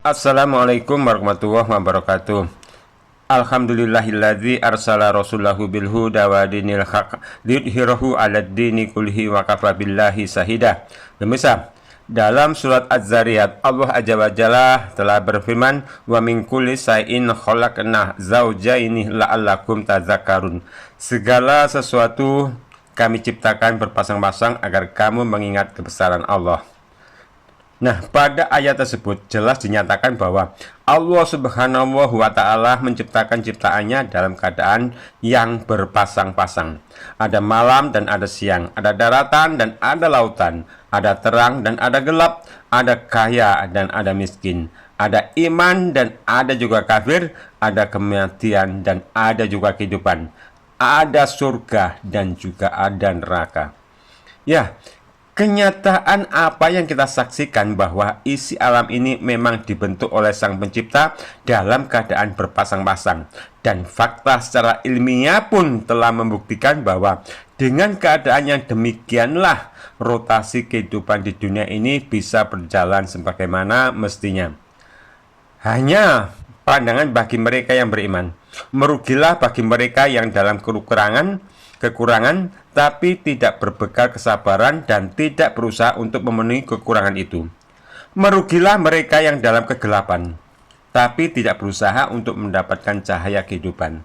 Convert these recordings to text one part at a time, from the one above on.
Assalamualaikum warahmatullahi wabarakatuh. Alhamdulillahilladzi arsala rasulahu bil huda wa dinil haq liyudhhirahu 'alad dini kullihi wa kafa billahi shahida. Pemirsa, dalam surat Az-Zariyat Allah Azza wa Jalla telah berfirman, "Wa min kulli shay'in khalaqna zawjaini la'allakum tadhakkarun." Segala sesuatu kami ciptakan berpasang-pasang agar kamu mengingat kebesaran Allah. Nah, pada ayat tersebut jelas dinyatakan bahwa Allah Subhanahu wa Ta'ala menciptakan ciptaannya dalam keadaan yang berpasang-pasang. Ada malam dan ada siang, ada daratan dan ada lautan, ada terang dan ada gelap, ada kaya dan ada miskin, ada iman dan ada juga kafir, ada kematian dan ada juga kehidupan, ada surga dan juga ada neraka. Ya, kenyataan apa yang kita saksikan bahwa isi alam ini memang dibentuk oleh Sang Pencipta dalam keadaan berpasang-pasang. Dan fakta secara ilmiah pun telah membuktikan bahwa dengan keadaan yang demikianlah rotasi kehidupan di dunia ini bisa berjalan sebagaimana mestinya. Hanya pandangan bagi mereka yang beriman. Merugilah bagi mereka yang dalam kekurangan, tapi tidak berbekal kesabaran dan tidak berusaha untuk memenuhi kekurangan itu. Merugilah mereka yang dalam kegelapan, tapi tidak berusaha untuk mendapatkan cahaya kehidupan.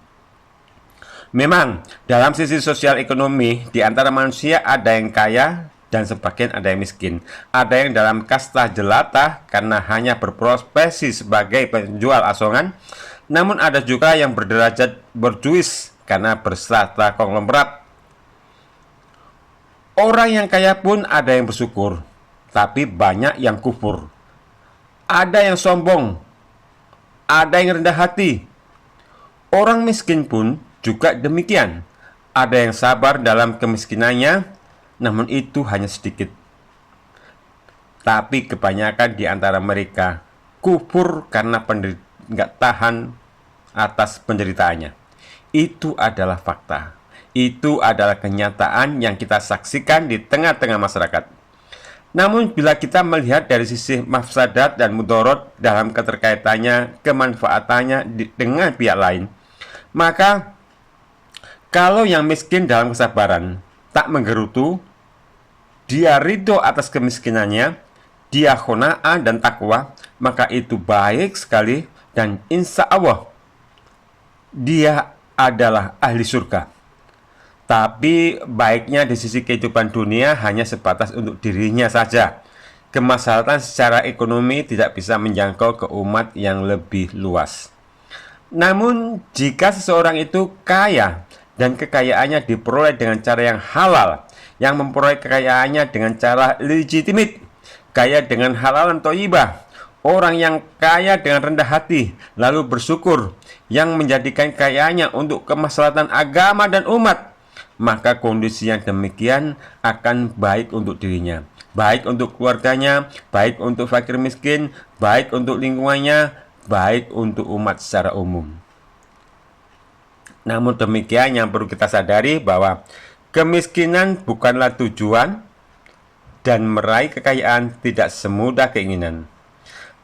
Memang, dalam sisi sosial ekonomi, di antara manusia ada yang kaya dan sebagian ada yang miskin. Ada yang dalam kasta jelata karena hanya berprofesi sebagai penjual asongan, namun ada juga yang berderajat berjuis karena berstrata konglomerat. Orang yang kaya pun ada yang bersyukur, tapi banyak yang kufur. Ada yang sombong, ada yang rendah hati. Orang miskin pun juga demikian. Ada yang sabar dalam kemiskinannya, namun itu hanya sedikit. Tapi kebanyakan di antara mereka kufur karena nggak tahan atas penderitaannya. Itu adalah fakta. Itu adalah kenyataan yang kita saksikan di tengah-tengah masyarakat. Namun bila kita melihat dari sisi mafsadat dan mudorot dalam keterkaitannya, kemanfaatannya dengan pihak lain, maka kalau yang miskin dalam kesabaran tak menggerutu, dia ridho atas kemiskinannya, dia qanaah dan takwa, maka itu baik sekali dan insya Allah dia adalah ahli surga. Tapi baiknya di sisi kehidupan dunia hanya sebatas untuk dirinya saja. Kemaslahatan secara ekonomi tidak bisa menjangkau ke umat yang lebih luas. Namun jika seseorang itu kaya dan kekayaannya diperoleh dengan cara yang halal, yang memperoleh kekayaannya dengan cara legitimit, kaya dengan halalan thayyibah, orang yang kaya dengan rendah hati lalu bersyukur, yang menjadikan kekayaannya untuk kemaslahatan agama dan umat, maka kondisi yang demikian akan baik untuk dirinya, baik untuk keluarganya, baik untuk fakir miskin, baik untuk lingkungannya, baik untuk umat secara umum. Namun demikian, yang perlu kita sadari bahwa kemiskinan bukanlah tujuan dan meraih kekayaan tidak semudah keinginan.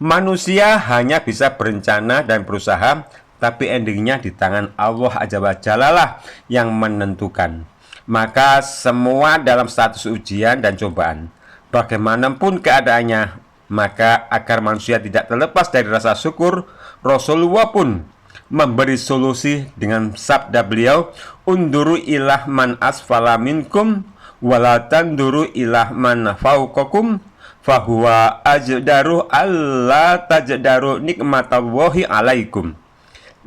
Manusia hanya bisa berencana dan berusaha, tapi endingnya di tangan Allah Azza wa Jalla lah yang menentukan. Maka semua dalam status ujian dan cobaan. Bagaimanapun keadaannya, maka agar manusia tidak terlepas dari rasa syukur, Rasulullah pun memberi solusi dengan sabda beliau, "Unduru ilah man asfala minkum wala tanduru ilah man fauqakum fahuwa ajdaru alla tajdaru nikmatallahi alaikum."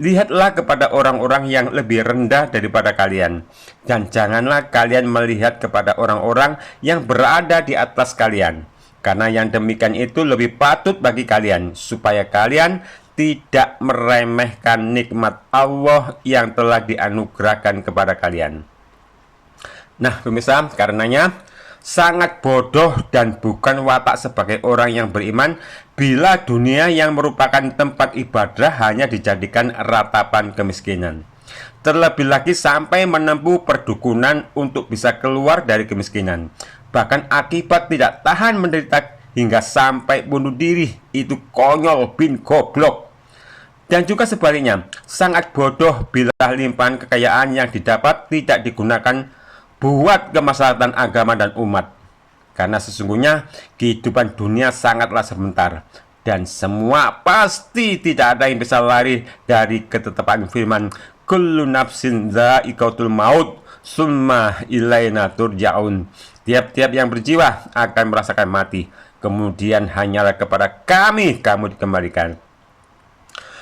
Lihatlah kepada orang-orang yang lebih rendah daripada kalian, dan janganlah kalian melihat kepada orang-orang yang berada di atas kalian, karena yang demikian itu lebih patut bagi kalian, supaya kalian tidak meremehkan nikmat Allah yang telah dianugerahkan kepada kalian. Nah, pemirsa, karenanya sangat bodoh dan bukan watak sebagai orang yang beriman bila dunia yang merupakan tempat ibadah hanya dijadikan ratapan kemiskinan. Terlebih lagi sampai menempuh perdukunan untuk bisa keluar dari kemiskinan. Bahkan akibat tidak tahan menderita hingga sampai bunuh diri. Itu konyol bin goblok. Dan juga sebaliknya, sangat bodoh bila limpahan kekayaan yang didapat tidak digunakan buat kemaslahatan agama dan umat. Karena sesungguhnya kehidupan dunia sangatlah sebentar, dan semua pasti tidak ada yang bisa lari dari ketetapan firman kullu nafsin dha'iqatul maut summa ilaina turja'un. Tiap-tiap yang berjiwa akan merasakan mati, kemudian hanyalah kepada kami kamu dikembalikan.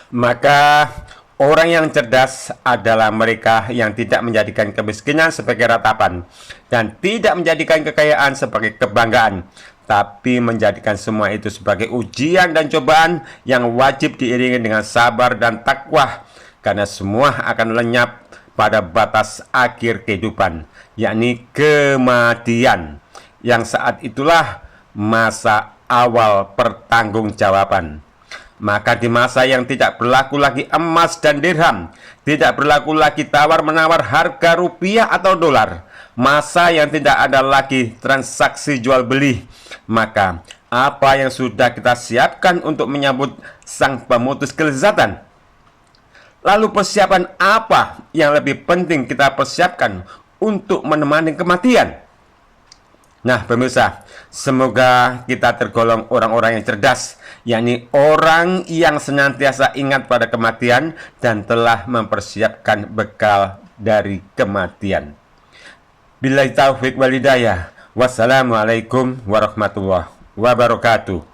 Maka orang yang cerdas adalah mereka yang tidak menjadikan kemiskinan sebagai ratapan dan tidak menjadikan kekayaan sebagai kebanggaan, tapi menjadikan semua itu sebagai ujian dan cobaan yang wajib diiringi dengan sabar dan takwa, karena semua akan lenyap pada batas akhir kehidupan, yakni kematian, yang saat itulah masa awal pertanggungjawaban. Maka di masa yang tidak berlaku lagi emas dan dirham, tidak berlaku lagi tawar-menawar harga rupiah atau dolar, masa yang tidak ada lagi transaksi jual beli, maka apa yang sudah kita siapkan untuk menyambut sang pemutus kelezatan? Lalu persiapan apa yang lebih penting kita persiapkan untuk menemani kematian? Nah pemirsa, semoga kita tergolong orang-orang yang cerdas, yakni orang yang senantiasa ingat pada kematian dan telah mempersiapkan bekal dari kematian. Billahi taufiq wal hidayah. Wassalamualaikum warahmatullahi wabarakatuh.